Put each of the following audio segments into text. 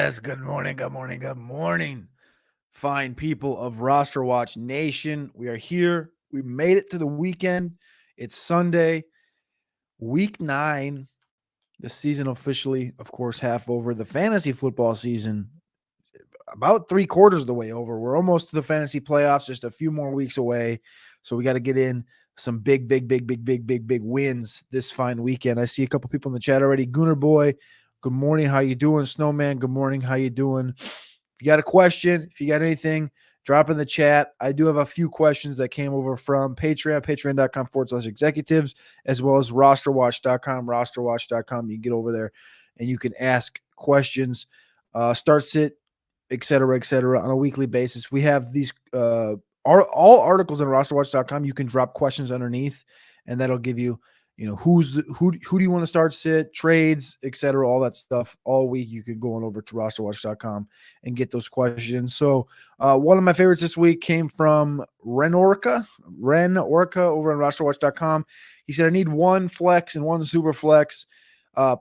Yes, good morning, good morning, good morning. Fine people of RosterWatch Nation. We are here. We made it to the weekend. It's Sunday, week 9. The season officially, of course, half over. The fantasy football season, about 3/4 of the way over. We're almost to the fantasy playoffs, just a few more weeks away. So we got to get in some big wins this fine weekend. I see a couple people in the chat already. Gooner Boy, good morning. How you doing? Snowman, good morning. How you doing? If you got a question, if you got anything, drop in the chat. I do have a few questions that came over from Patreon, patreon.com/executives, as well as rosterwatch.com, rosterwatch.com. You can get over there and you can ask questions, start, sit, et cetera, on a weekly basis. We have these all articles on rosterwatch.com. You can drop questions underneath, and that'll give you, who do you want to start, sit, trades, et cetera, all that stuff all week. You can go on over to rosterwatch.com and get those questions. So one of my favorites this week came from Ren Orca over on rosterwatch.com. He said, I need one flex and one super flex.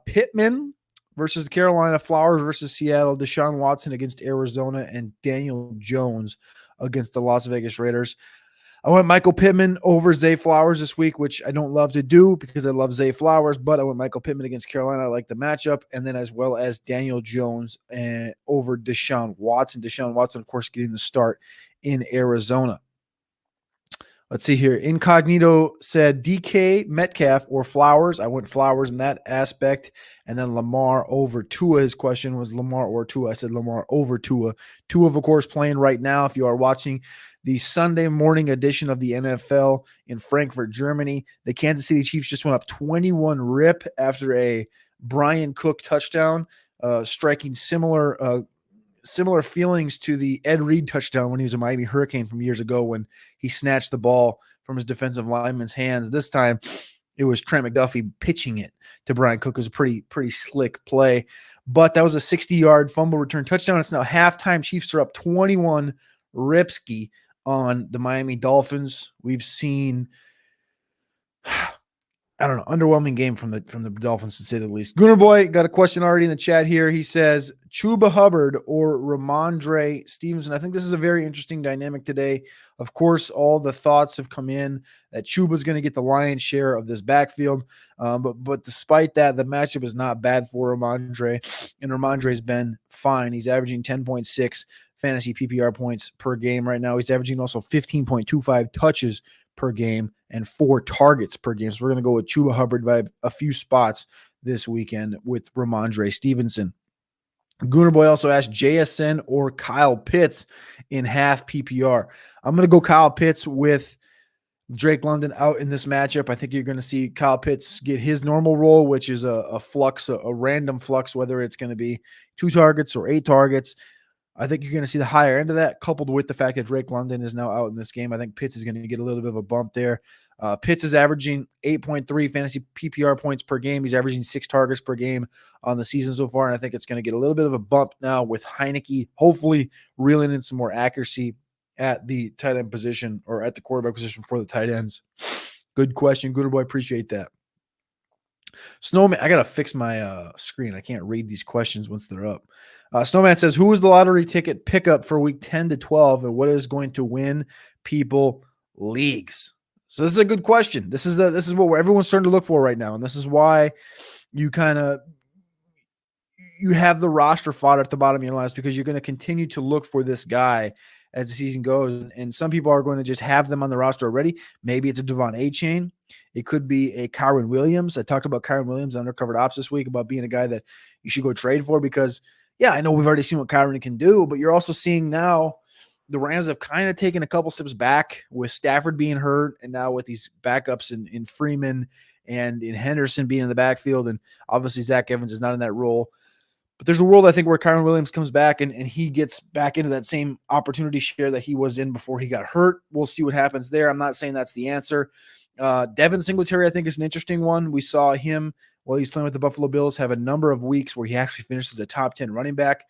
Pittman versus Carolina, Flowers versus Seattle, Deshaun Watson against Arizona, and Daniel Jones against the Las Vegas Raiders. I went Michael Pittman over Zay Flowers this week, which I don't love to do because I love Zay Flowers, but I went Michael Pittman against Carolina. I like the matchup. And then as well as Daniel Jones over Deshaun Watson. Deshaun Watson, of course, getting the start in Arizona. Let's see here. Incognito said DK, Metcalf, or Flowers. I went Flowers in that aspect. And then Lamar over Tua. His question was Lamar or Tua. I said Lamar over Tua. Tua, of course, playing right now. If you are watching the Sunday morning edition of the NFL in Frankfurt, Germany, the Kansas City Chiefs just went up 21 rip after a Brian Cook touchdown, striking similar feelings to the Ed Reed touchdown when he was a Miami Hurricane from years ago when he snatched the ball from his defensive lineman's hands. This time it was Trent McDuffie pitching it to Brian Cook. It was a pretty slick play, but that was a 60-yard fumble return touchdown. It's now halftime. Chiefs are up 21 ripski on the Miami Dolphins. We've seen underwhelming game from the Dolphins, to say the least. Gooner Boy got a question already in the chat here. He says, Chuba Hubbard or Ramondre Stevenson. I think this is a very interesting dynamic today. Of course, all the thoughts have come in that Chuba's going to get the lion's share of this backfield. But despite that, the matchup is not bad for Ramondre, and Ramondre's been fine. He's averaging 10.6 fantasy PPR points per game right now. He's averaging also 15.25 touches per game and 4 targets per game. So we're going to go with Chuba Hubbard by a few spots this weekend with Ramondre Stevenson. Gooner Boy also asked JSN or Kyle Pitts in half PPR. I'm going to go Kyle Pitts with Drake London out in this matchup. I think you're going to see Kyle Pitts get his normal role, which is a flux, a random flux, whether it's going to be 2 targets or 8 targets. I think you're going to see the higher end of that, coupled with the fact that Drake London is now out in this game. I think Pitts is going to get a little bit of a bump there. Pitts is averaging 8.3 fantasy PPR points per game. He's averaging 6 targets per game on the season so far, and I think it's going to get a little bit of a bump now with Heineke hopefully reeling in some more accuracy at the tight end position or at the quarterback position for the tight ends. Good question, Gooder Boy. Appreciate that. Snowman, I got to fix my screen. I can't read these questions once they're up. Snowman says, who is the lottery ticket pickup for week 10 to 12 and what is going to win people leagues? So this is a good question. This is what everyone's starting to look for right now. And this is why you have the roster fodder at the bottom of your lines, because you're going to continue to look for this guy as the season goes. And some people are going to just have them on the roster already. Maybe it's a Devon Achane. It could be a Kyron Williams. I talked about Kyron Williams on Undercovered Ops this week about being a guy that you should go trade for because, yeah, I know we've already seen what Kyron can do, but you're also seeing now the Rams have kind of taken a couple steps back with Stafford being hurt and now with these backups in Freeman and in Henderson being in the backfield. And obviously Zach Evans is not in that role. But there's a world, I think, where Kyron Williams comes back and he gets back into that same opportunity share that he was in before he got hurt. We'll see what happens there. I'm not saying that's the answer. Devin Singletary, I think, is an interesting one. We saw him while he's playing with the Buffalo Bills have a number of weeks where he actually finishes a top 10 running back.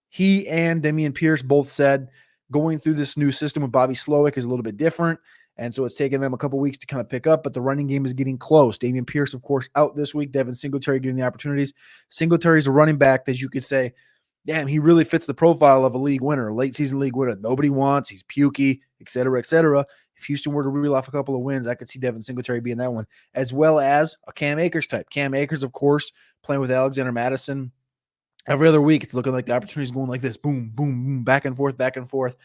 He and Dameon Pierce both said going through this new system with Bobby Slowick is a little bit different. And so it's taken them a couple weeks to kind of pick up, but the running game is getting close. Dameon Pierce, of course, out this week. Devin Singletary getting the opportunities. Singletary's a running back that you could say damn, he really fits the profile of a league winner, a late season league winner. Nobody wants. He's pukey, et cetera, et cetera. If Houston were to reel off a couple of wins, I could see Devin Singletary being that one, as well as a Cam Akers type. Cam Akers, of course, playing with Alexander Mattison. Every other week, it's looking like the opportunity is going like this, boom, boom, boom, back and forth, back and forth.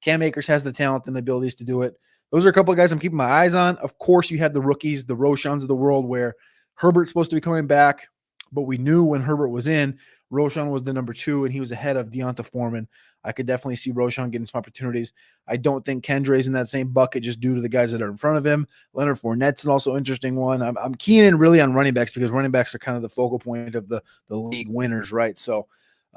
Cam Akers has the talent and the abilities to do it. Those are a couple of guys I'm keeping my eyes on. Of course, you have the rookies, the Roschons of the world, where Herbert's supposed to be coming back, but we knew when Herbert was in, Roschon was the number 2, and he was ahead of Deonta Foreman. I could definitely see Roschon getting some opportunities. I don't think Kendre's in that same bucket just due to the guys that are in front of him. Leonard Fournette's an also interesting one. I'm keying in really on running backs because running backs are kind of the focal point of the league winners, right? So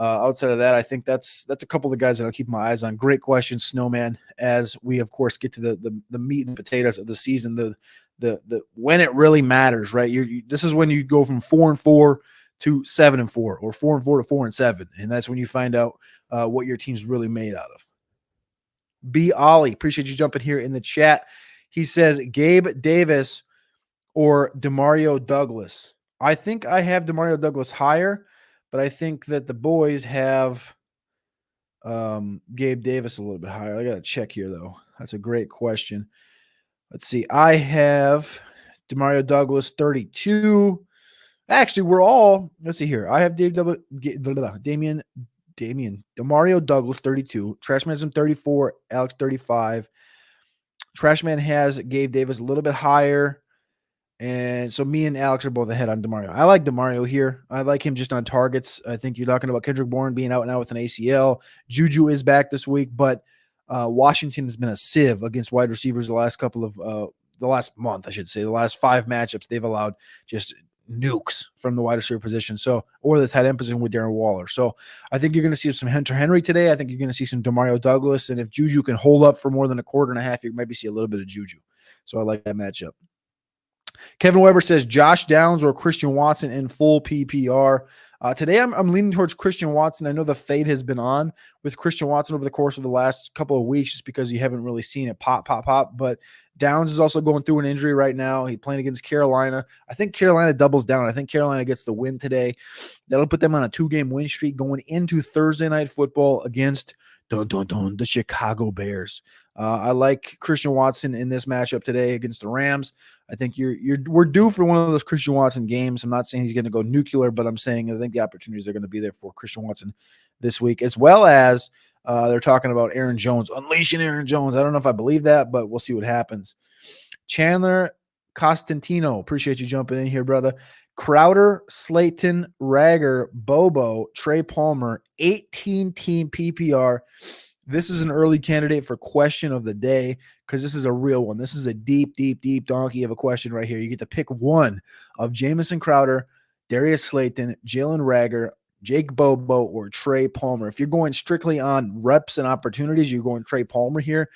outside of that, I think that's a couple of the guys that I'll keep my eyes on. Great question, Snowman, as we, of course, get to the meat and potatoes of the season, the when it really matters, right? This is when you go from 4-4 to 7-4, or 4-4 to 4-7, and that's when you find out what your team's really made out of. B. Ollie, appreciate you jumping here in the chat. He says Gabe Davis or Demario Douglas. I think I have Demario Douglas higher, but I think that the boys have Gabe Davis a little bit higher. I got to check here, though. That's a great question. Let's see. I have Demario Douglas 32. Actually, we're all, let's see here. I have Demario Douglas 32. Trashman has him 34. Alex 35. Trashman has Gabe Davis a little bit higher. And so me and Alex are both ahead on Demario. I like Demario here. I like him just on targets. I think you're talking about Kendrick Bourne being out now with an ACL. Juju is back this week, but Washington has been a sieve against wide receivers the last month, I should say. The last 5 matchups, they've allowed just nukes from the wide receiver position, or the tight end position with Darren Waller. So I think you're going to see some Hunter Henry today. I think you're going to see some Demario Douglas, and if Juju can hold up for more than a quarter and a half, you might see a little bit of Juju. So I like that matchup. Kevin Weber says Josh Downs or Christian Watson in full PPR. Today I'm leaning towards Christian Watson. I know the fade has been on with Christian Watson over the course of the last couple of weeks just because you haven't really seen it pop. But Downs is also going through an injury right now. He's playing against Carolina. I think Carolina doubles down. I think Carolina gets the win today. That'll put them on a 2-game win streak going into Thursday Night Football against the Chicago Bears. I like Christian Watson in this matchup today against the Rams. I think we're due for one of those Christian Watson games. I'm not saying he's going to go nuclear, but I'm saying I think the opportunities are going to be there for Christian Watson this week, as well as they're talking about Aaron Jones, unleashing Aaron Jones. I don't know if I believe that, but we'll see what happens. Chandler Costantino, appreciate you jumping in here, brother. Crowder, Slayton, Rager, Bobo, Trey Palmer, 18-team PPR. This is an early candidate for question of the day because this is a real one. This is a deep donkey of a question right here. You get to pick one of Jamison Crowder, Darius Slayton, Jalen Rager, Jake Bobo, or Trey Palmer. If you're going strictly on reps and opportunities, you're going Trey Palmer here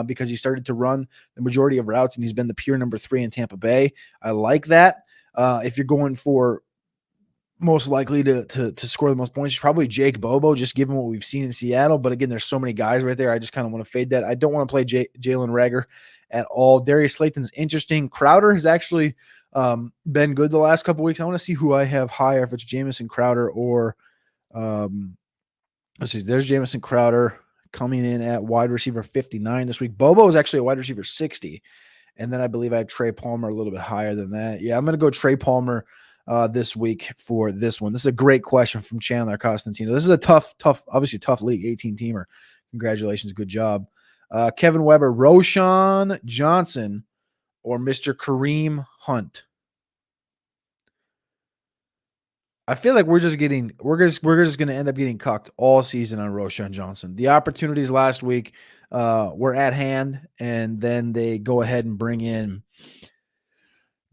because he started to run the majority of routes and he's been the pure number 3 in Tampa Bay. I like that. If you're going for most likely to score the most points, probably Jake Bobo, just given what we've seen in Seattle. But again, there's so many guys right there. I just kind of want to fade that. I don't want to play Jalen Rager at all. Darius Slayton's interesting. Crowder has actually been good the last couple weeks. I want to see who I have higher, if it's Jamison Crowder or let's see. There's Jamison Crowder coming in at wide receiver 59 this week. Bobo is actually a wide receiver 60. And then I believe I have Trey Palmer a little bit higher than that. Yeah, I'm going to go Trey Palmer this week for this one. This is a great question from Chandler Costantino. This is a tough, obviously tough league, 18-teamer. Congratulations. Good job. Kevin Weber, Roschon Johnson or Mr. Kareem Hunt. I feel like we're just going to end up getting cucked all season on Roschon Johnson. The opportunities last week were at hand, and then they go ahead and bring in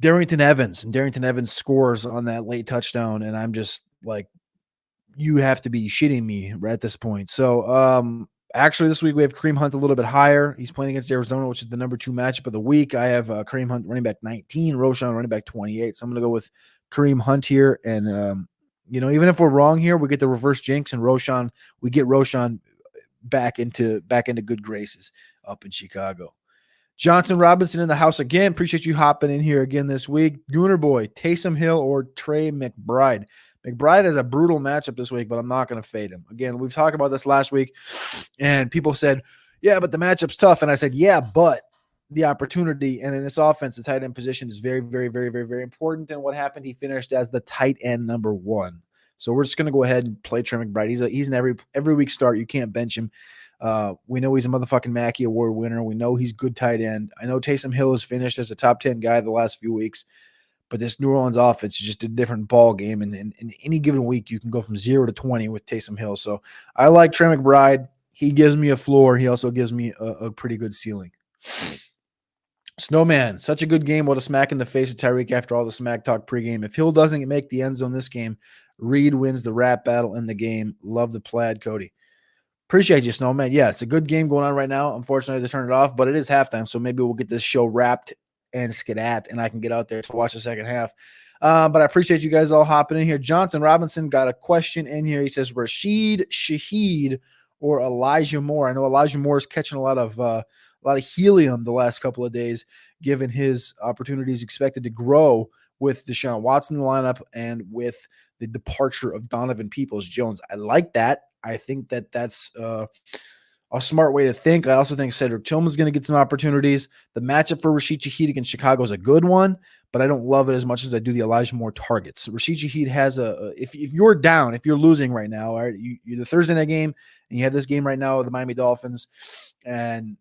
Darrington Evans, and Darrington Evans scores on that late touchdown, and I'm just like, you have to be shitting me right at this point. So actually this week we have Kareem Hunt a little bit higher. He's playing against Arizona, which is the number 2 matchup of the week. I have Kareem Hunt running back 19, Roschon running back 28. So I'm going to go with Kareem Hunt here. And, even if we're wrong here, we get the reverse jinx and we get Roschon back into good graces up in Chicago. Johnson Robinson in the house again. Appreciate you hopping in here again this week. Gooner Boy, Taysom Hill or Trey McBride. McBride has a brutal matchup this week, but I'm not going to fade him. Again, we've talked about this last week, and people said, yeah, but the matchup's tough. And I said, yeah, but the opportunity and in this offense, the tight end position is very, very, very, very, very important. And what happened? He finished as the tight end number 1. So we're just going to go ahead and play Trey McBride. He's an every week start. You can't bench him. We know he's a motherfucking Mackey Award winner. We know he's good tight end. I know Taysom Hill has finished as a top 10 guy the last few weeks, but this New Orleans offense is just a different ball game. And in any given week, you can go from 0 to 20 with Taysom Hill. So I like Trey McBride. He gives me a floor. He also gives me a pretty good ceiling. Snowman, such a good game. What a smack in the face of Tyreek after all the smack talk pregame. If Hill doesn't make the end zone this game, Reed wins the rap battle in the game. Love the plaid, Cody. Appreciate you, Snowman. Yeah, it's a good game going on right now. Unfortunately, they turned it off, but it is halftime, so maybe we'll get this show wrapped and skedat, and I can get out there to watch the second half. But I appreciate you guys all hopping in here. Johnson Robinson got a question in here. He says, Rashid Shaheed or Elijah Moore. I know Elijah Moore is catching a lot of helium the last couple of days, given his opportunities expected to grow with Deshaun Watson in the lineup and with the departure of Donovan Peoples-Jones. I like that. I think that's a smart way to think. I also think Cedric Tillman's going to get some opportunities. The matchup for Rashid Shaheed against Chicago is a good one, but I don't love it as much as I do the Elijah Moore targets. Rashid Shaheed has if you're down, if you're losing right now, all right, you're the Thursday night game, and you have this game right now with the Miami Dolphins, and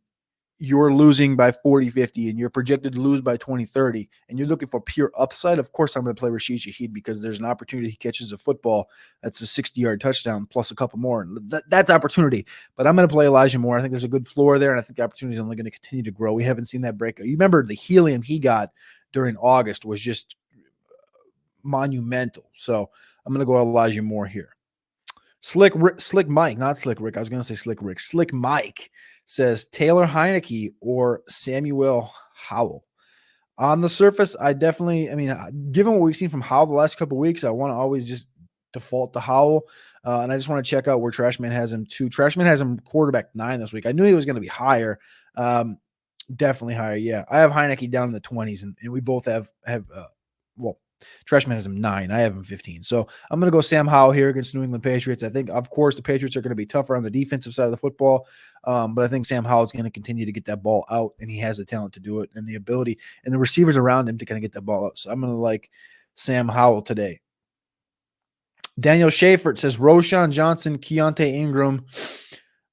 you're losing by 40-50 and you're projected to lose by 20-30 and you're looking for pure upside, of course I'm going to play Rashid Shaheed because there's an opportunity he catches a football that's a 60-yard touchdown plus a couple more. That's opportunity. But I'm going to play Elijah Moore. I think there's a good floor there, and I think the opportunity is only going to continue to grow. We haven't seen that break. You remember the helium he got during August was just monumental. So I'm going to go Elijah Moore here. Slick Mike, not Slick Rick. I was going to say Slick Rick. Slick Mike says Taylor Heineke or Samuel Howell. On the surface, given what we've seen from Howell the last couple of weeks, I want to always just default to Howell. And I just want to check out where Trashman has him too. Trashman has him quarterback 9 this week. I knew he was going to be higher. Definitely higher. Yeah. I have Heineke down in the 20s and we both have Trashman has him 9. I have him 15. So I'm going to go Sam Howell here against New England Patriots. I think, of course, the Patriots are going to be tougher on the defensive side of the football. But I think Sam Howell is going to continue to get that ball out, and he has the talent to do it and the ability and the receivers around him to kind of get that ball out. So I'm going to like Sam Howell today. Daniel Schaefer says Roschon Johnson, Keontae Ingram.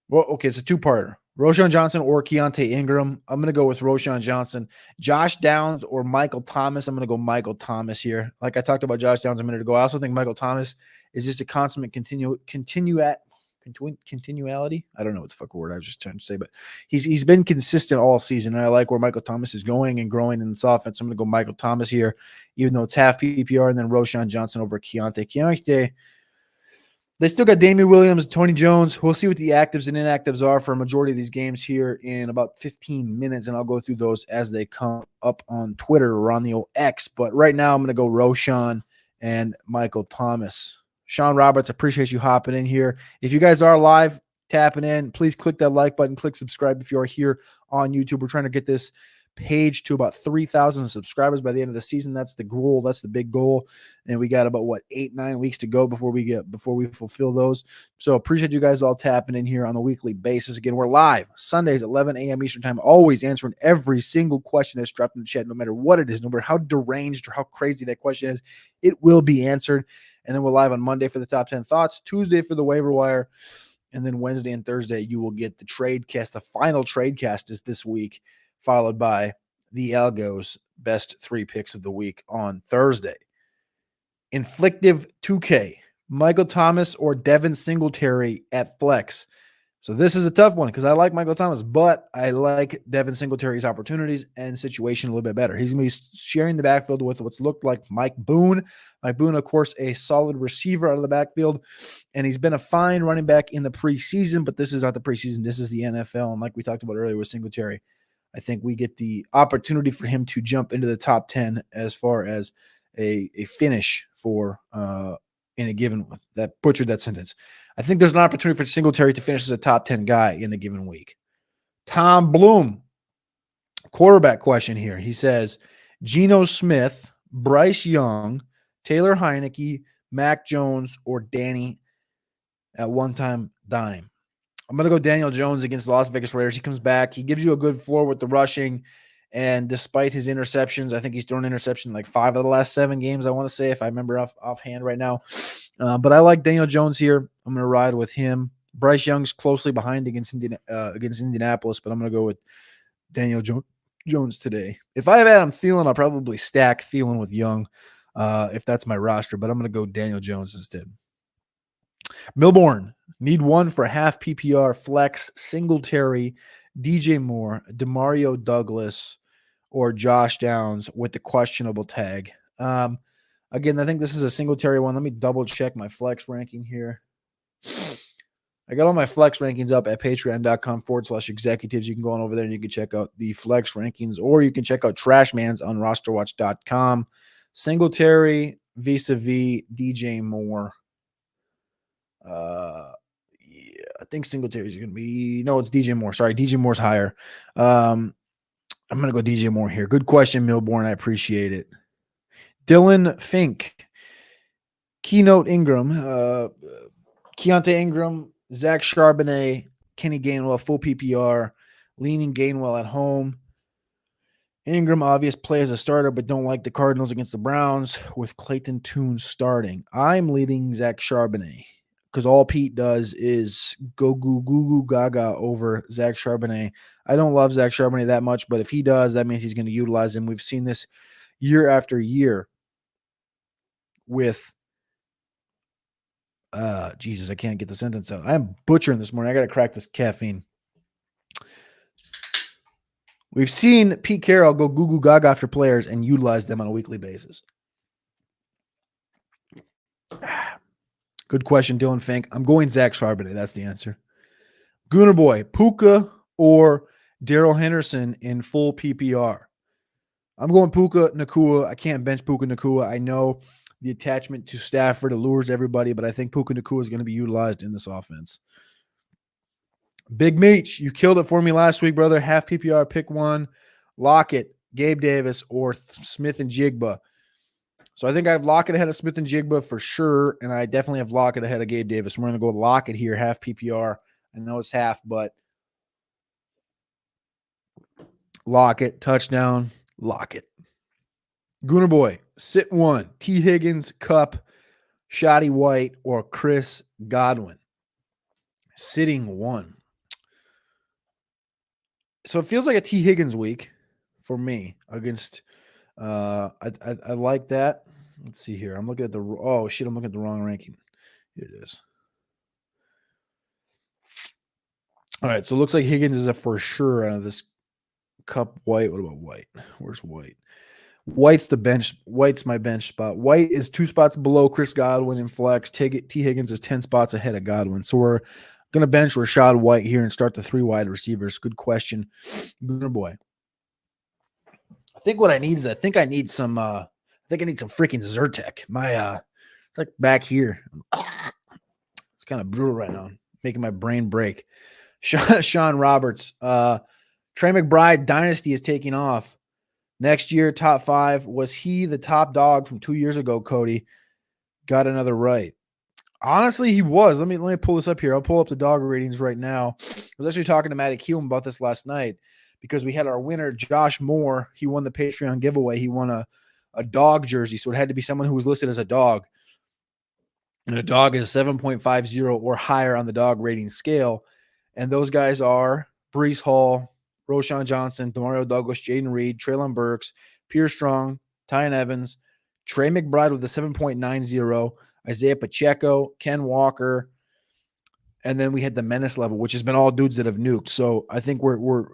Well, okay, it's a two-parter. Roschon Johnson or Keontae Ingram. I'm going to go with Roschon Johnson. Josh Downs or Michael Thomas. I'm going to go Michael Thomas here. Like I talked about Josh Downs a minute ago. I also think Michael Thomas is just a consummate continuality. I don't know what the fuck word I was just trying to say, but he's been consistent all season. And I like where Michael Thomas is going and growing in this offense. So I'm going to go Michael Thomas here, even though it's half PPR, and then Roschon Johnson over Keontae. They still got Damian Williams, Tony Jones. We'll see what the actives and inactives are for a majority of these games here in about 15 minutes, and I'll go through those as they come up on Twitter or on the old X. But right now, I'm going to go Roschon and Michael Thomas. Sean Roberts, appreciate you hopping in here. If you guys are live, tapping in, please click that like button, click subscribe if you are here on YouTube. We're trying to get this page to about 3,000 subscribers by the end of the season. That's the goal. That's the big goal. And we got about 8-9 weeks to go before we fulfill those. So appreciate you guys all tapping in here on a weekly basis. Again, we're live Sundays at 11 a.m. Eastern time, always answering every single question that's dropped in the chat, no matter what it is, no matter how deranged or how crazy that question is, it will be answered. And then we're live on Monday for the top 10 thoughts, Tuesday for the waiver wire, and then Wednesday and Thursday you will get the trade cast. The final trade cast is this week, followed by the Algo's best 3 picks of the week on Thursday. Inflictive 2K, Michael Thomas or Devin Singletary at flex. So this is a tough one because I like Michael Thomas, but I like Devin Singletary's opportunities and situation a little bit better. He's going to be sharing the backfield with what's looked like Mike Boone. Mike Boone, of course, a solid receiver out of the backfield, and he's been a fine running back in the preseason, but this is not the preseason. This is the NFL, and like we talked about earlier with Singletary, I think we get the opportunity for him to jump into the top 10 as far as a finish for in a given one. That butchered that sentence. I think there's an opportunity for Singletary to finish as a top 10 guy in a given week. Tom Bloom, quarterback question here. He says, Geno Smith, Bryce Young, Taylor Heineke, Mac Jones, or Danny at one-time dime. I'm going to go Daniel Jones against the Las Vegas Raiders. He comes back. He gives you a good floor with the rushing. And despite his interceptions, I think he's thrown interception like 5 of the last 7 games, I want to say, if I remember offhand right now. But I like Daniel Jones here. I'm going to ride with him. Bryce Young's closely behind against Indianapolis, but I'm going to go with Daniel Jones today. If I have Adam Thielen, I'll probably stack Thielen with Young if that's my roster, but I'm going to go Daniel Jones instead. Milborn, need one for half PPR, flex, Singletary, DJ Moore, Demario Douglas, or Josh Downs with the questionable tag. Again, I think this is a Singletary one. Let me double check my flex ranking here. I got all my flex rankings up at patreon.com/executives. You can go on over there and you can check out the flex rankings, or you can check out Trashman's on rosterwatch.com. Singletary vis-a-vis DJ Moore. Yeah, I think Singletary is going to be, no, it's DJ Moore. Sorry, DJ Moore's higher. I'm going to go DJ Moore here. Good question, Milborn. I appreciate it. Dylan Fink, Keynote Ingram, Keontae Ingram, Zach Charbonnet, Kenny Gainwell, full PPR, leaning Gainwell at home. Ingram, obvious play as a starter, but don't like the Cardinals against the Browns with Clayton Tune starting. I'm leading Zach Charbonnet because all Pete does is go goo goo goo gaga over Zach Charbonnet. I don't love Zach Charbonnet that much, but if he does, that means he's going to utilize him. We've seen this year after year with Jesus, I can't get the sentence out. I'm butchering this morning. I got to crack this caffeine. We've seen Pete Carroll go goo goo gaga after players and utilize them on a weekly basis. Good question, Dylan Fink. I'm going Zach Charbonnet. That's the answer. Gooner Boy, Puka or Darrell Henderson in full PPR. I'm going Puka Nacua. I can't bench Puka Nacua. I know the attachment to Stafford allures everybody, but I think Puka Nacua is going to be utilized in this offense. Big Meech, you killed it for me last week, brother. Half PPR, pick one. Lockett, Gabe Davis, or Smith and Jigba. So I think I have Lockett ahead of Smith and Jigba for sure, and I definitely have Lockett ahead of Gabe Davis. We're going to go with Lockett here, half PPR. I know it's half, but Lockett, touchdown, Lockett. Gooner Boy, sit one. T. Higgins, Cup, Shoddy White, or Chris Godwin. Sitting one. So it feels like a T. Higgins week for me against I like that. Let's see here. I'm looking at I'm looking at the wrong ranking. Here it is. All right, so it looks like Higgins is a for sure out of this Cup. White. What about White? Where's White? White's the bench. White's my bench spot. White is 2 spots below Chris Godwin in flex. T. Higgins is 10 spots ahead of Godwin. So we're going to bench Rashad White here and start the 3 wide receivers. Good question, Gooner Boy. I think what I need is I need some freaking Zyrtec. It's like back here. It's kind of brutal right now. Making my brain break. Sean Roberts. Trey McBride dynasty is taking off. Next year, top 5. Was he the top dog from 2 years ago, Cody? Got another right. Honestly, he was. Let me pull this up here. I'll pull up the dog ratings right now. I was actually talking to Matty Hume about this last night because we had our winner, Josh Moore. He won the Patreon giveaway. He won a dog jersey, so it had to be someone who was listed as a dog. And a dog is 7.50 or higher on the dog rating scale. And those guys are Breece Hall, Roshan Johnson, Demario Douglas, Jaden Reed, Treylon Burks, Pierre Strong, Tyon Evans, Trey McBride with a 7.90, Isaiah Pacheco, Ken Walker, and then we had the menace level, which has been all dudes that have nuked. So I think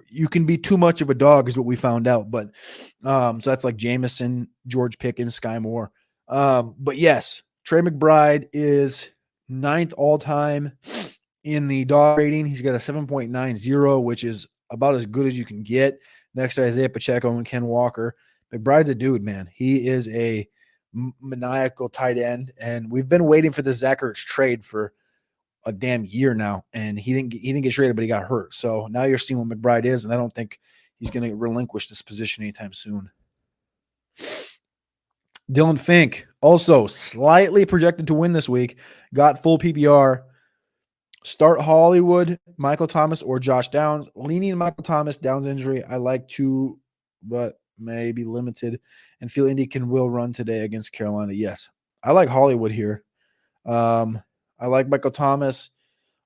you can be too much of a dog is what we found out. But so that's like Jameson, George Pickens, Sky Moore. But yes, Trey McBride is 9th all time in the dog rating. He's got a 7.90, which is about as good as you can get. Next to Isaiah Pacheco and Ken Walker. McBride's a dude, man. He is a maniacal tight end, and we've been waiting for the Zach Ertz trade for a damn year now, and he didn't get traded, but he got hurt. So now you're seeing what McBride is, and I don't think he's going to relinquish this position anytime soon. Dylan Fink, also slightly projected to win this week. Got full PPR. Start Hollywood, Michael Thomas, or Josh Downs. Leaning Michael Thomas. Downs injury, I like to, but may be limited. And feel Indy will run today against Carolina. Yes, I like Hollywood here. I like Michael Thomas,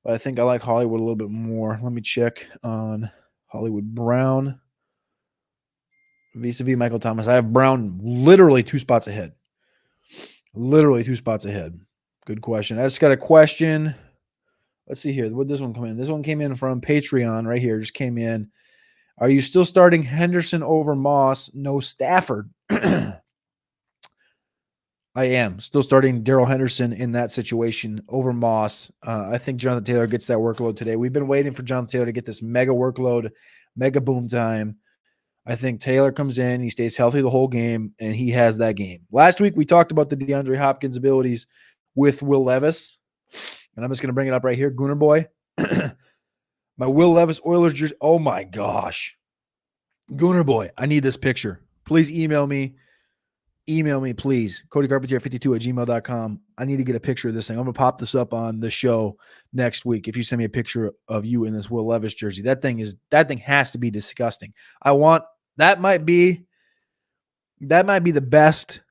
but I think I like Hollywood a little bit more. Let me check on Hollywood Brown vis-a-vis Michael Thomas. I have Brown literally 2 spots ahead. Literally 2 spots ahead. Good question. I just got a question. Let's see here. What did this one come in? This one came in from Patreon right here. Just came in. Are you still starting Henderson over Moss? No Stafford. I am still starting Darrell Henderson in that situation over Moss. I think Jonathan Taylor gets that workload today. We've been waiting for Jonathan Taylor to get this mega workload, mega boom time. I think Taylor comes in, he stays healthy the whole game, and he has that game. Last week, we talked about the DeAndre Hopkins abilities with Will Levis, and I'm just going to bring it up right here. Gooner Boy. My Will Levis Oilers jersey. Oh, my gosh. Gooner Boy, I need this picture. Please email me. Email me, please. Cody Carpentier 52 at gmail.com. I need to get a picture of this thing. I'm going to pop this up on the show next week. If you send me a picture of you in this Will Levis jersey, that thing has to be disgusting. That might be the best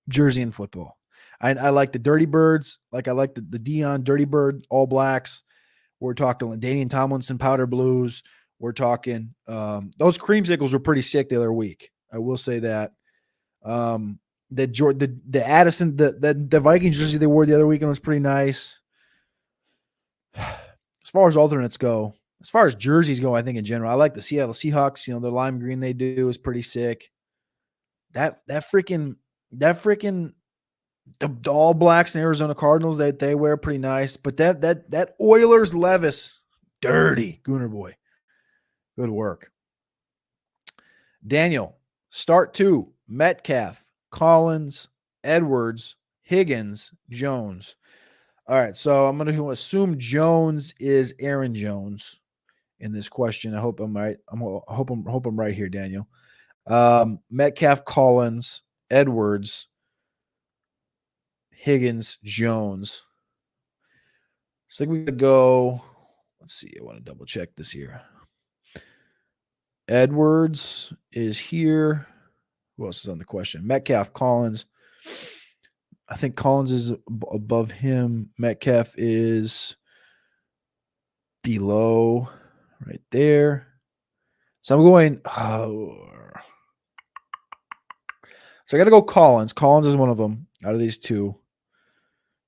jersey in football. I like the Dirty Birds. Like I like the Dion Dirty Bird All Blacks. We're talking Danian Tomlinson Powder Blues. We're talking those creamsicles were pretty sick the other week. I will say that. The Addison, the Vikings jersey they wore the other weekend was pretty nice. As far as alternates go, as far as jerseys go, I think in general, I like the Seattle Seahawks. You know, the lime green they do is pretty sick. That freaking the All Blacks and Arizona Cardinals they wear pretty nice. But that Oilers Levis, dirty Gooner Boy. Good work. Daniel, start 2. Metcalf, Collins, Edwards, Higgins, Jones. All right, so I'm going to assume Jones is Aaron Jones in this question. I hope I'm right. I hope I'm right here, Daniel. Metcalf, Collins, Edwards, Higgins, Jones. So I think we could go. Let's see. I want to double check this here. Edwards is here. Who else is on the question? Metcalf, Collins. I think Collins is above him. Metcalf is below right there. So I'm going. So I got to go Collins. Collins is one of them out of these two.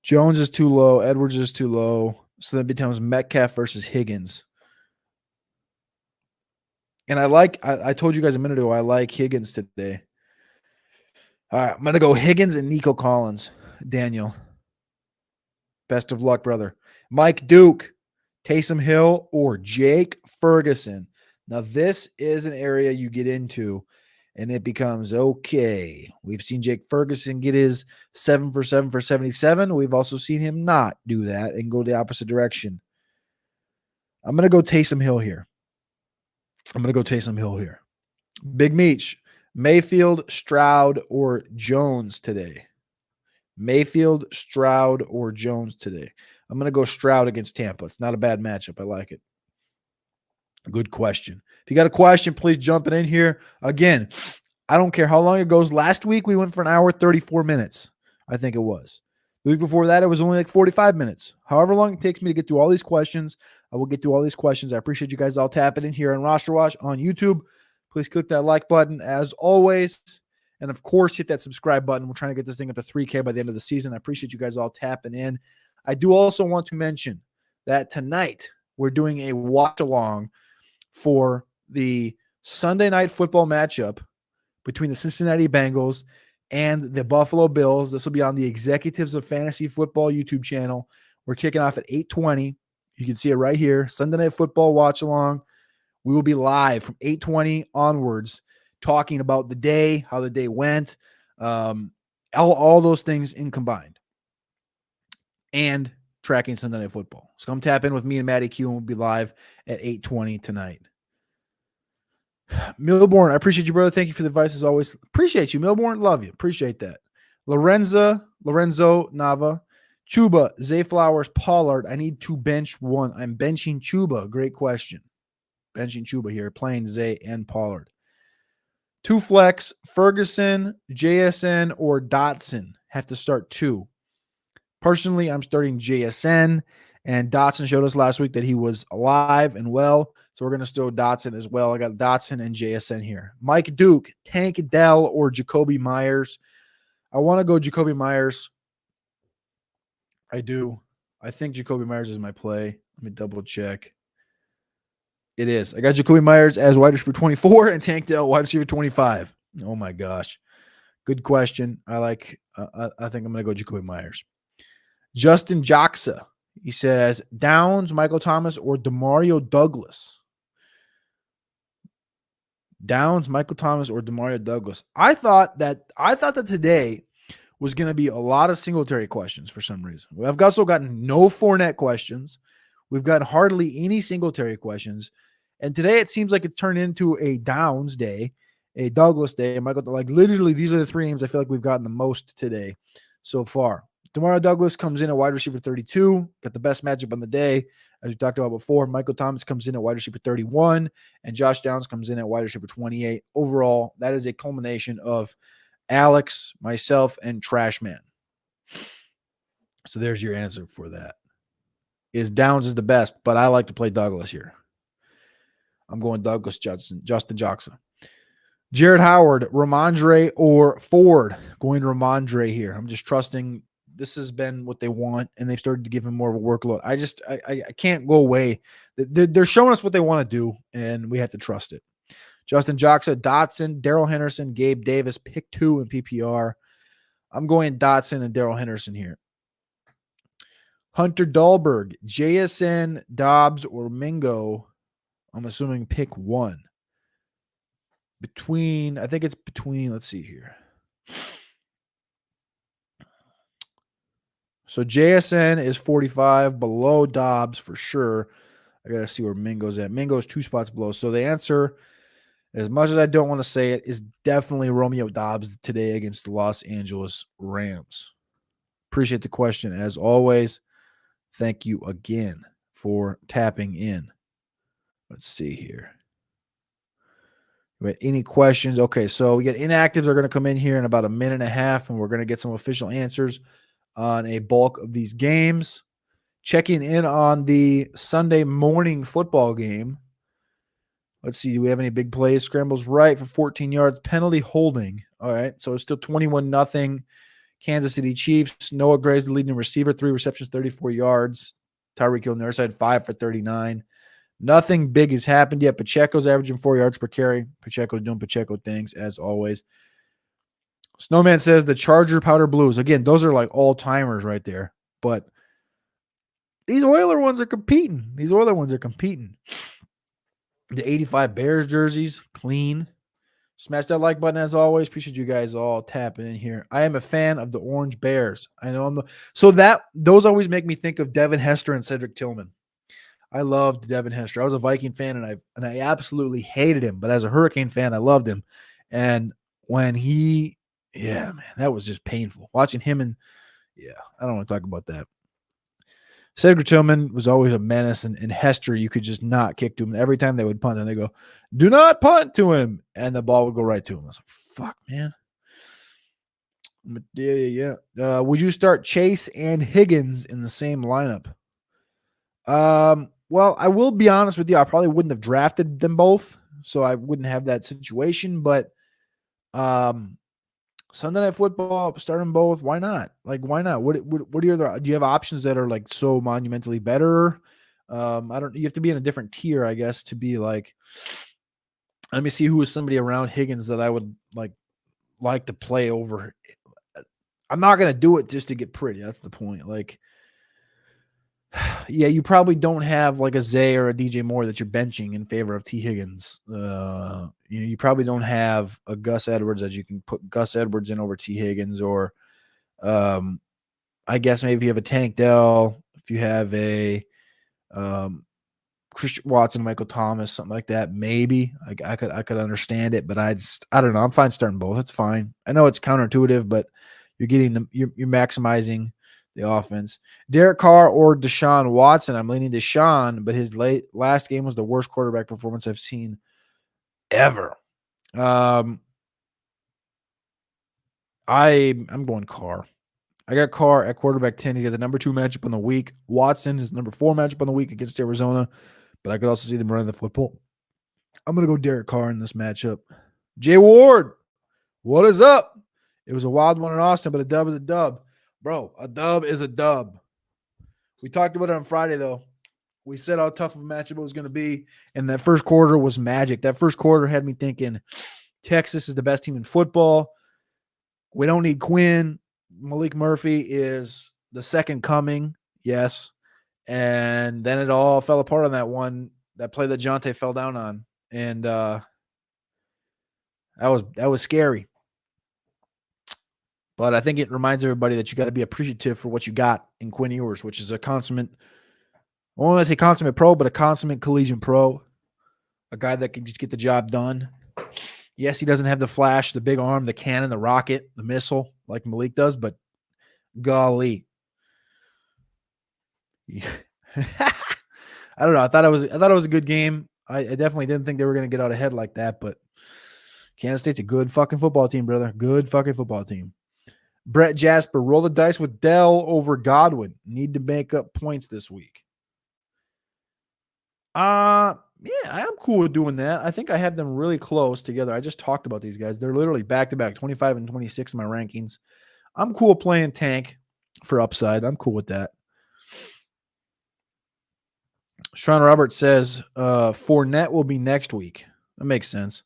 Jones is too low. Edwards is too low. So that becomes Metcalf versus Higgins. And I told you guys a minute ago, I like Higgins today. All right, I'm going to go Higgins and Nico Collins. Daniel. Best of luck, brother. Mike Duke, Taysom Hill, or Jake Ferguson. Now, this is an area you get into, and it becomes okay. We've seen Jake Ferguson get his 7 for 7 for 77. We've also seen him not do that and go the opposite direction. I'm going to go Taysom Hill here. Big Meech, Mayfield, Stroud, or Jones today. Mayfield, Stroud, or Jones today. I'm going to go Stroud against Tampa. It's not a bad matchup. I like it. Good question. If you got a question, please jump it in here. Again, I don't care how long it goes. Last week, we went for an hour, 34 minutes. I think it was. The week before that, it was only like 45 minutes. However long it takes me to get through all these questions, I will get through all these questions. I appreciate you guys all tapping in here on RosterWatch on YouTube. Please click that like button as always. And of course, hit that subscribe button. We're trying to get this thing up to 3K by the end of the season. I appreciate you guys all tapping in. I do also want to mention that tonight we're doing a watch along for the Sunday night football matchup between the Cincinnati Bengals and the Buffalo Bills. This will be on the Executives of Fantasy Football YouTube channel. We're kicking off at 8:20. You can see it right here. Sunday night football watch along. We will be live from 8:20 onwards, talking about the day, how the day went, all those things in combined, and tracking Sunday Night Football. So come tap in with me and Matty Q, and we'll be live at 8:20 tonight. Milborn, I appreciate you, brother. Thank you for the advice as always. Appreciate you, Milborn. Love you. Appreciate that. Lorenzo Nava, Chuba, Zay Flowers, Pollard. I need to bench one. I'm benching Chuba. Great question. Benching Chuba here, playing Zay and Pollard. Two flex, Ferguson, JSN, or Dotson. Have to start two. Personally, I'm starting JSN, and Dotson showed us last week that he was alive and well, so we're going to start Dotson as well. I got Dotson and JSN here. Mike Duke, Tank Dell, or Jacoby Myers. I want to go Jacoby Myers. I do. I think Jacoby Myers is my play. Let me double check. It is. I got Jacoby Myers as wide receiver 24 and Tank Dell wide receiver 25. Oh my gosh. Good question. I think I'm going to go Jacoby Myers. Justin Joxa. He says Downs, Michael Thomas, or Demario Douglas. Downs, Michael Thomas, or Demario Douglas. I thought that today was going to be a lot of Singletary questions for some reason. I've also gotten no Fournette questions. We've got hardly any Singletary questions. And today it seems like it's turned into a Downs day, a Douglas day. Michael, like literally, these are the three names I feel like we've gotten the most today so far. Demario Douglas comes in at wide receiver 32, got the best matchup on the day, as we talked about before. Michael Thomas comes in at wide receiver 31, and Josh Downs comes in at wide receiver 28. Overall, that is a culmination of Alex, myself, and Trashman. So there's your answer for that. Downs is the best, but I like to play Douglas here. I'm going Douglas, Justin Joxa. Jared Howard, Ramondre, or Ford. Going Ramondre here. I'm just trusting this has been what they want, and they've started to give him more of a workload. I can't go away. They're showing us what they want to do, and we have to trust it. Justin Joxa, Dotson, Darrell Henderson, Gabe Davis, pick 2 in PPR. I'm going Dotson and Darrell Henderson here. Hunter Dahlberg, JSN, Dobbs, or Mingo. I'm assuming pick 1. I think it's between, let's see here. So JSN is 45, below Dobbs for sure. I got to see where Mingo's at. Mingo's 2 spots below. So the answer, as much as I don't want to say it, is definitely Romeo Dobbs today against the Los Angeles Rams. Appreciate the question as always. Thank you again for tapping in. Let's see here. Any questions? Okay, so we got inactives are going to come in here in about a minute and a half, and we're going to get some official answers on a bulk of these games. Checking in on the Sunday morning football game. Let's see. Do we have any big plays? Scrambles right for 14 yards. Penalty holding. All right. So it's still 21-0. Kansas City Chiefs. Noah Gray's the leading receiver. 3 receptions, 34 yards. Tyreek Hill on the other side, 5 for 39. Nothing big has happened yet. Pacheco's averaging 4 yards per carry. Pacheco's doing Pacheco things as always. Snowman says the Charger Powder Blues. Again, those are like all-timers right there. But these Oiler ones are competing. The 85 Bears jerseys, clean. Smash that like button as always. Appreciate you guys all tapping in here. I am a fan of the Orange Bears. I know those always make me think of Devin Hester and Cedric Tillman. I loved Devin Hester. I was a Viking fan and I absolutely hated him, but as a Hurricane fan, I loved him. And when that was just painful. Watching him I don't want to talk about that. Cedric Tillman was always a menace, and Hester, you could just not kick to him. Every time they would punt, and they go, do not punt to him, and the ball would go right to him. I was like, fuck, man. Yeah. Would you start Chase and Higgins in the same lineup? Well, I will be honest with you. I probably wouldn't have drafted them both, so I wouldn't have that situation. But Sunday Night Football, start them both. Why not? Like, why not? What are your other? Do you have options that are like so monumentally better? You have to be in a different tier, I guess, to be like. Let me see who is somebody around Higgins that I would like to play over. I'm not gonna do it just to get pretty. That's the point. Like, yeah, you probably don't have like a Zay or a DJ Moore that you're benching in favor of T. Higgins. You probably don't have a Gus Edwards that you can put Gus Edwards in over T. Higgins, or I guess maybe if you have a Tank Dell, if you have a Christian Watson, Michael Thomas, something like that. Maybe I could understand it, but I don't know. I'm fine starting both. It's fine. I know it's counterintuitive, but you're getting them. You're maximizing the offense. Derek Carr or Deshaun Watson. I'm leaning Deshaun, but his last game was the worst quarterback performance I've seen ever. I'm going Carr. I got Carr at quarterback 10. He's got the number 2 matchup on the week. Watson is number 4 matchup on the week against Arizona, but I could also see them running the football. I'm going to go Derek Carr in this matchup. Jay Ward, what is up? It was a wild one in Austin, but a dub is a dub. Bro, a dub is a dub. We talked about it on Friday, though. We said how tough of a matchup it was going to be, and that first quarter was magic. That first quarter had me thinking Texas is the best team in football. We don't need Quinn. Malik Murphy is the second coming, yes. And then it all fell apart on that play that Jonte fell down on. And that was scary. But I think it reminds everybody that you got to be appreciative for what you got in Quinn Ewers, which is a consummate, I won't say consummate pro, but a consummate collegiate pro, a guy that can just get the job done. Yes, he doesn't have the flash, the big arm, the cannon, the rocket, the missile like Malik does, but golly. Yeah. I don't know. I thought it was a good game. I definitely didn't think they were going to get out ahead like that, but Kansas State's a good fucking football team, brother. Good fucking football team. Brett Jasper, roll the dice with Dell over Godwin. Need to make up points this week. Yeah, I'm cool with doing that. I think I have them really close together. I just talked about these guys. They're literally back-to-back, 25 and 26 in my rankings. I'm cool playing tank for upside. I'm cool with that. Sean Roberts says Fournette will be next week. That makes sense.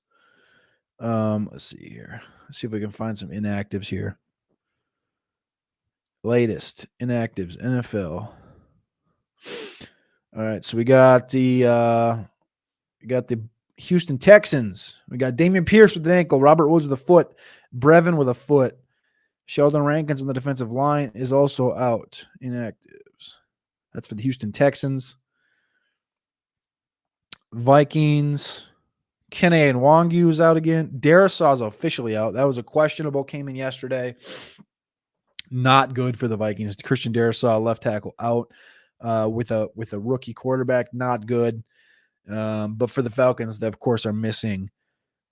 Let's see here. Let's see if we can find some inactives here. Latest inactives, NFL. All right, so we got the Houston Texans. We got Damian Pierce with an ankle, Robert Woods with a foot, Brevin with a foot. Sheldon Rankins on the defensive line is also out. Inactives. That's for the Houston Texans. Vikings. Kene Nwangwu is out again. Darisaw is officially out. That was a questionable, came in yesterday. Not good for the Vikings. Christian Darisaw, left tackle, out with a rookie quarterback. Not good. But for the Falcons, they, of course, are missing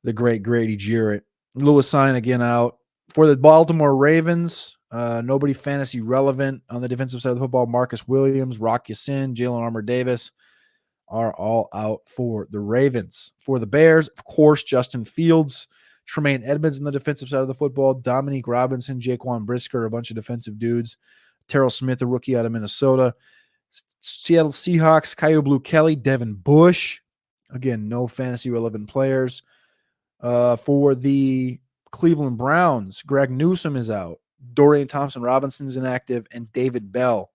the great Grady Jarrett. Lewis Cine again out. For the Baltimore Ravens, nobody fantasy relevant on the defensive side of the football. Marcus Williams, Rock Ya-Sin, Jalen Armour-Davis are all out for the Ravens. For the Bears, of course, Justin Fields, Tremaine Edmonds on the defensive side of the football, Dominique Robinson, Jaquan Brisker, a bunch of defensive dudes, Terrell Smith, a rookie out of Minnesota, Seattle Seahawks, Kyle Blue Kelly, Devin Bush. Again, no fantasy relevant players. For the Cleveland Browns, Greg Newsome is out. Dorian Thompson-Robinson is inactive, and David Bell.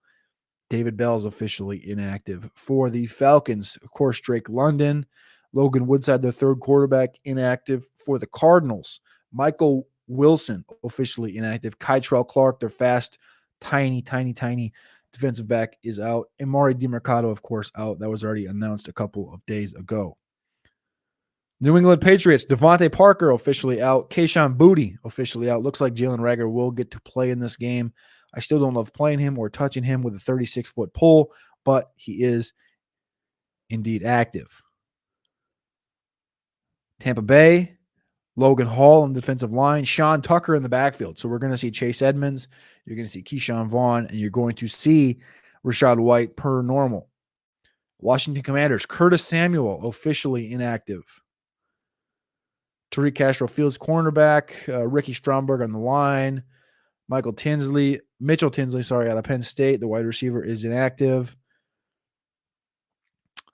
David Bell is officially inactive. For the Falcons, of course, Drake London, Logan Woodside, their third quarterback, inactive. For the Cardinals, Michael Wilson, officially inactive. Kytrell Clark, their fast, tiny defensive back, is out. And Amari DiMercado, of course, out. That was already announced a couple of days ago. New England Patriots, Devontae Parker officially out. Kayshon Boutte officially out. Looks like Jalen Reagor will get to play in this game. I still don't love playing him or touching him with a 36-foot pole, but he is indeed active. Tampa Bay, Logan Hall on the defensive line, Sean Tucker in the backfield. So we're going to see Chase Edmonds, you're going to see Keyshawn Vaughn, and you're going to see Rachaad White per normal. Washington Commanders, Curtis Samuel officially inactive. Tariq Castro Fields, cornerback. Ricky Stromberg on the line. Mitchell Tinsley, out of Penn State, the wide receiver, is inactive.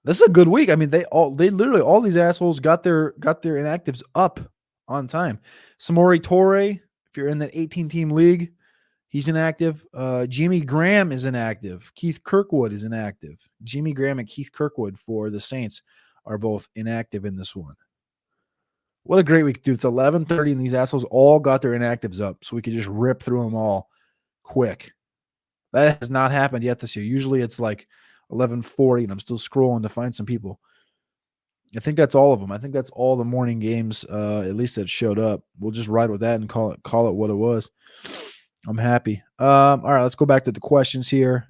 This is a good week. I mean, they literally all these assholes got their inactives up on time. Samori Toure, if you're in that 18-team league, he's inactive. Jimmy Graham is inactive. Keith Kirkwood is inactive. Jimmy Graham and Keith Kirkwood for the Saints are both inactive in this one. What a great week, dude. It's 11:30, and these assholes all got their inactives up, so we could just rip through them all quick. That has not happened yet this year. Usually it's like 11:40, and I'm still scrolling to find some people. I think that's all of them. I think that's all the morning games, at least that showed up. We'll just ride with that and call it what it was. I'm happy. All right, let's go back to the questions here.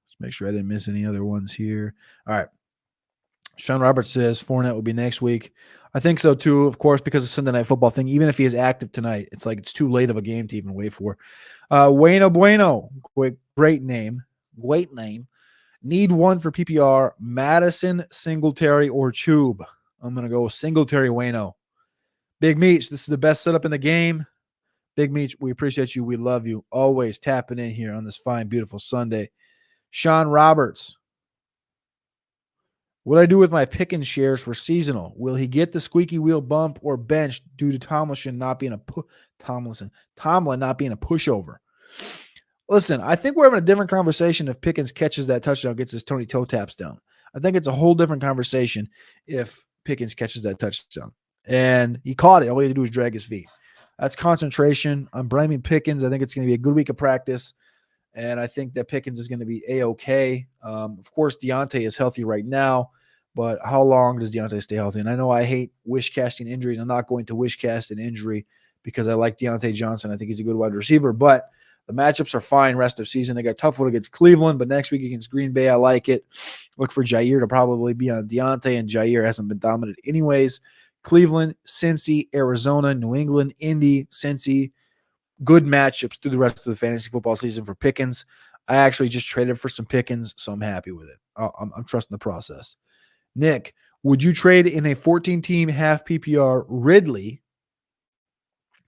Let's make sure I didn't miss any other ones here. All right. Sean Roberts says Fournette will be next week. I think so too, of course, because of the Sunday Night Football thing. Even if he is active tonight, it's like it's too late of a game to even wait for. Bueno, great name. Great name. Need one for PPR, Madison, Singletary, or Chube. I'm going to go Singletary, Wayno. Big Meech, this is the best setup in the game. Big Meech, we appreciate you. We love you. Always tapping in here on this fine, beautiful Sunday. Sean Roberts. What do I do with my Pickens shares for seasonal? Will he get the squeaky wheel bump or bench due to Tomlin not being a pushover? Listen, I think we're having a different conversation if Pickens catches that touchdown, gets his Tony toe taps down. I think it's a whole different conversation if Pickens catches that touchdown. And he caught it. All he had to do was drag his feet. That's concentration. I'm blaming Pickens. I think it's going to be a good week of practice. And I think that Pickens is going to be A-okay. Of course, Deontay is healthy right now. But how long does Deontay stay healthy? And I know I hate wish-casting injuries. I'm not going to wish-cast an injury because I like Deontay Johnson. I think he's a good wide receiver. But the matchups are fine rest of season. They got a tough one against Cleveland, but next week against Green Bay, I like it. Look for Jair to probably be on Deontay, and Jair hasn't been dominant anyways. Cleveland, Cincy, Arizona, New England, Indy, Cincy. Good matchups through the rest of the fantasy football season for Pickens. I actually just traded for some Pickens, so I'm happy with it. I'm trusting the process. Nick, would you trade in a 14-team half PPR Ridley,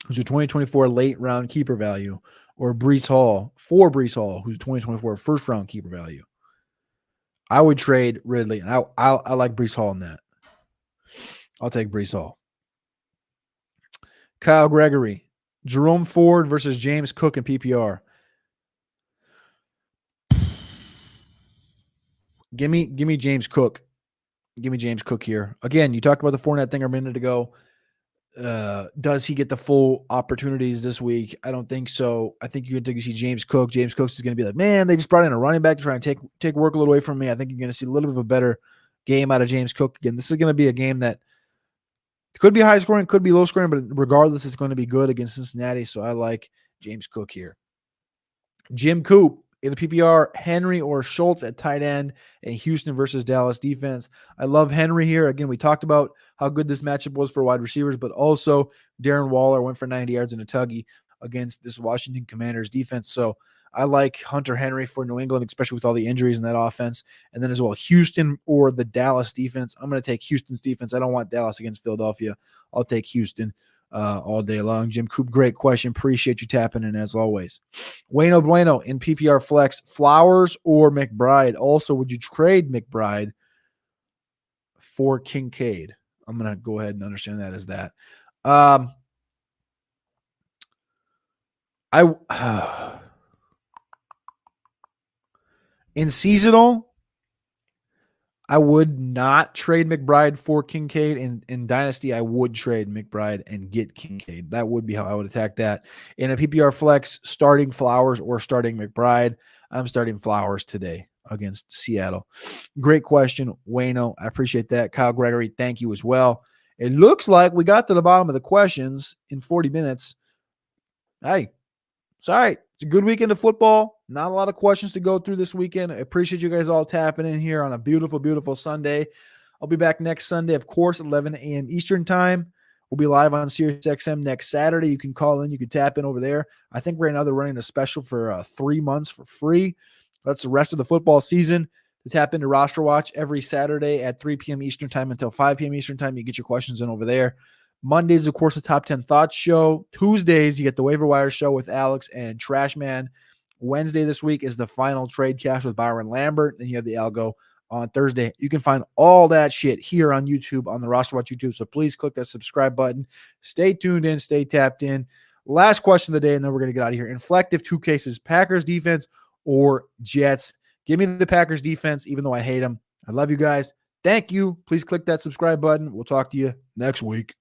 who's a 2024 late-round keeper value, or Breece Hall, who's a 2024 first-round keeper value? I would trade Ridley, and I like Breece Hall in that. I'll take Breece Hall. Kyle Gregory, Jerome Ford versus James Cook in PPR. Give me James Cook. Give me James Cook here. Again, you talked about the Fournette thing a minute ago. Does he get the full opportunities this week? I don't think so. I think you're going to see James Cook. James Cook is going to be like, man, they just brought in a running back to try and take workload away from me. I think you're going to see a little bit of a better game out of James Cook. Again, this is going to be a game that could be high scoring, could be low scoring, but regardless, it's going to be good against Cincinnati. So I like James Cook here. Jim Coop in the PPR, Henry or Schultz at tight end, and Houston versus Dallas defense. I love Henry here. Again, we talked about how good this matchup was for wide receivers, but also Darren Waller went for 90 yards and a tuggy against this Washington Commanders defense. So I like Hunter Henry for New England, especially with all the injuries in that offense. And then as well, Houston or the Dallas defense. I'm going to take Houston's defense. I don't want Dallas against Philadelphia. I'll take Houston all day long. Jim Coop, great question. Appreciate you tapping in as always. Wayno Bueno in PPR flex, Flowers or McBride. Also, would you trade McBride for Kincaid? I'm going to go ahead and understand that as that. In seasonal, I would not trade McBride for Kincaid. In Dynasty, I would trade McBride and get Kincaid. That would be how I would attack that. In a PPR flex, starting Flowers or starting McBride, I'm starting Flowers today against Seattle. Great question, Wayno. I appreciate that. Kyle Gregory, thank you as well. It looks like we got to the bottom of the questions in 40 minutes. Hey, it's all right. It's a good weekend of football. Not a lot of questions to go through this weekend. I appreciate you guys all tapping in here on a beautiful, beautiful Sunday. I'll be back next Sunday, of course, 11 a.m. Eastern time. We'll be live on SiriusXM next Saturday. You can call in. You can tap in over there. I think right now they're running a special for 3 months for free. That's the rest of the football season. To tap into Roster Watch every Saturday at 3 p.m. Eastern time until 5 p.m. Eastern time. You get your questions in over there. Mondays, of course, the Top 10 Thoughts show. Tuesdays, you get the Waiver Wire show with Alex and Trashman. Wednesday this week is the final trade cash with Byron Lambert. Then you have the algo on Thursday. You can find all that shit here on YouTube, on the RosterWatch YouTube. So please click that subscribe button. Stay tuned in. Stay tapped in. Last question of the day, and then we're going to get out of here. Inflective two cases, Packers defense or Jets. Give me the Packers defense, even though I hate them. I love you guys. Thank you. Please click that subscribe button. We'll talk to you next week.